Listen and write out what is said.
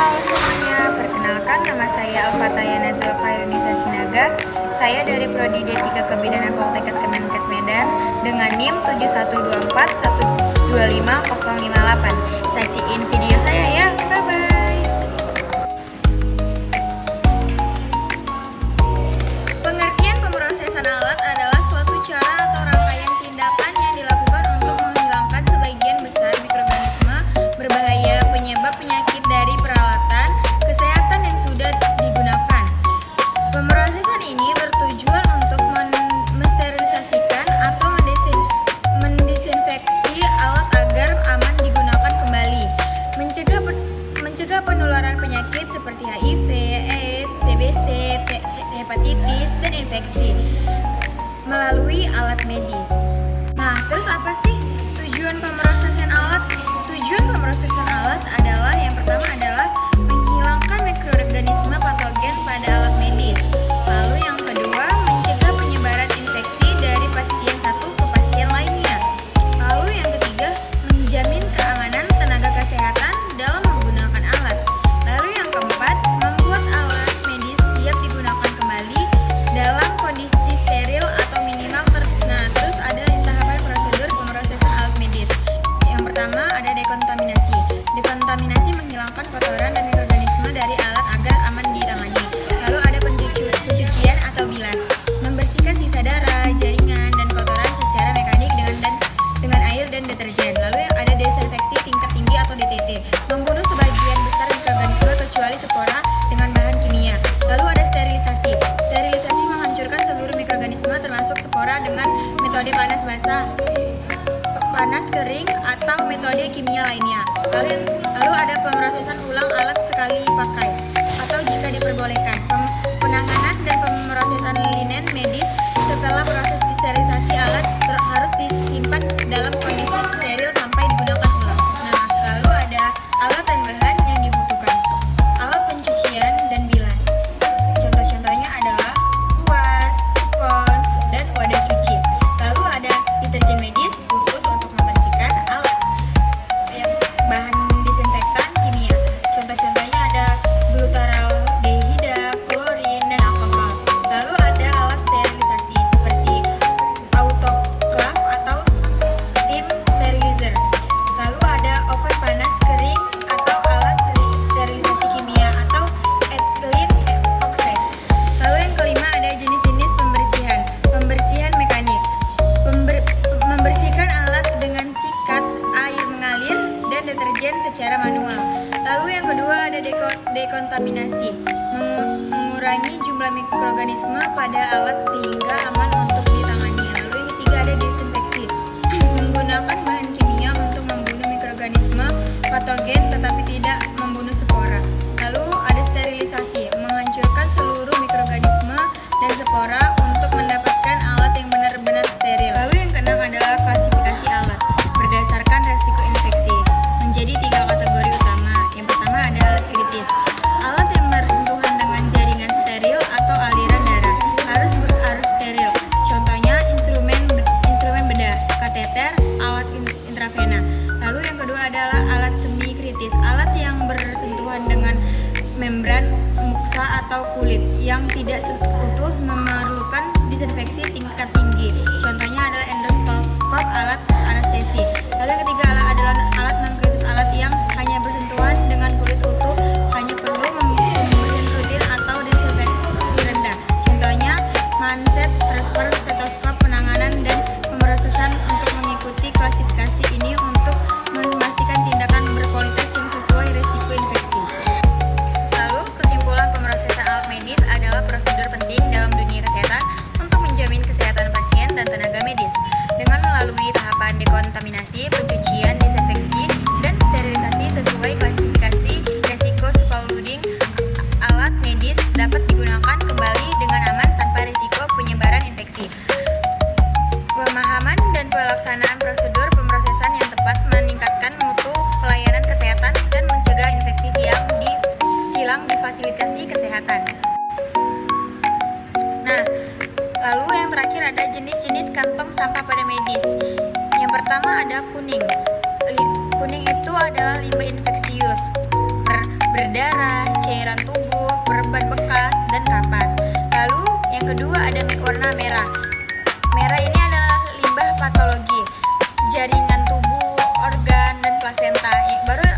Halo semuanya, perkenalkan nama saya Alfataya Nazwa Khairunisa Sinaga. Saya dari Prodi D3 Kebidanan Poltekkes Kemenkes Medan dengan NIM 71241250058. Saksiin video saya ya, bye-bye. Pengertian pemrosesan alat adalah suatu cara atau rangkaian tindakan yang dilakukan untuk menghilangkan sebagian besar mikroorganisme berbahaya penyebab penyakit dari peralatan kesehatan yang sudah digunakan. Pemrosesan ini bertujuan untuk mensterilisasikan atau mendisinfeksi alat agar aman digunakan kembali, mencegah penularan penyakit seperti HIV, AIDS, TBC, hepatitis, dan infeksi melalui alat medis. Nah, terus apa sih tujuan pemrosesan alat? Tujuan pemrosesan alat adalah yang pertama adalah menghilangkan mikroorganisme patogen pada alat medis. Lalu yang kedua, mencegah penyebaran infeksi dari pasien satu ke pasien lainnya. Lalu yang ketiga, menjamin keamanan tenaga kesehatan dalam menggunakan alat. Lalu yang keempat, membuat alat medis siap digunakan kembali dalam kondisi steril atau minimal terus ada tahapan prosedur pemrosesan alat medis. Yang pertama ada dekontaminasi. Dekontaminasi menghilangkan kotoran dan mikroorganisme dari alat agar aman ditangani. Lalu ada pencucian atau bilas. Membersihkan sisa darah, jaringan, dan kotoran secara mekanik dengan air dan deterjen. Lalu yang ada desinfeksi tingkat tinggi atau DTT. Membunuh sebagian besar mikroorganisme kecuali spora dengan bahan kimia. Lalu ada sterilisasi. Sterilisasi menghancurkan seluruh mikroorganisme termasuk spora dengan metode panas basah, panas kering, atau metode kimia lainnya. Lalu ada pemrosesan ulang alat sekali pakai atau jika diperbolehkan. Penanganan dan pemrosesan linen medis setelah proses sterilisasi alat harus disimpan dalam kondisi steril sampai digunakan ulang. Nah, lalu ada alat dan bahan yang dibutuhkan. Alat pencucian dan bilas. Contoh-contohnya adalah kuas, spons, dan wadah cuci. Lalu ada deterjen medis khusus untuk membersihkan alat. Bahan disinfektan kimia. Contoh-contohnya ada glutaraldehida, klorin, dan alkohol. Lalu ada alat sterilisasi seperti autoclave atau steam sterilizer. Lalu ada oven panas kering atau alat sterilisasi kimia atau ethylene oxide. Lalu yang kelima ada jenis-jenis pembersihan. Pembersihan mekanik. Membersihkan alat dengan sikat, air mengalir, dan deterjen secara manual. Lalu yang kedua ada dekontaminasi. Mengurangi jumlah mikroorganisme pada alat sehingga aman untuk ditangani. Lalu yang ketiga ada desinfeksi. Menggunakan bahan kimia untuk membunuh mikroorganisme patogen tetapi tidak membunuh spora. Lalu ada sterilisasi. Menghancurkan seluruh mikroorganisme dan spora untuk mendapatkan alat yang benar-benar steril. Lalu yang keenam adalah klasifikasi alat berdasarkan resiko infeksi menjadi 3 kategori utama. Yang pertama ada alat kritis. Alat yang bersentuhan dengan jaringan steril atau aliran darah harus steril. Contohnya instrumen bedah, kateter, alat intravena. Lalu yang kedua adalah alat semi kritis. Alat yang bersentuhan dengan membran, muksa atau kulit yang tidak utuh memerlukan disinfeksi tingkat tinggi. Contohnya adalah endoskop, alat anestesi. Lalu yang ketiga adalah alat non kritis. Alat yang hanya bersentuhan dengan kulit utuh hanya perlu pembersihan rutin atau disinfeksi rendah. Contohnya manset, transfer, stetoskop. Penanganan dan pemrosesan untuk mengikuti klasifikasi ini untuk memastikan tindakan berkualitas yang sesuai risiko infeksi. Lalu kesimpulan pemrosesan alat medis adalah prosedur penting ada warna merah. Merah ini adalah limbah patologi, jaringan tubuh, organ, dan plasenta. Baru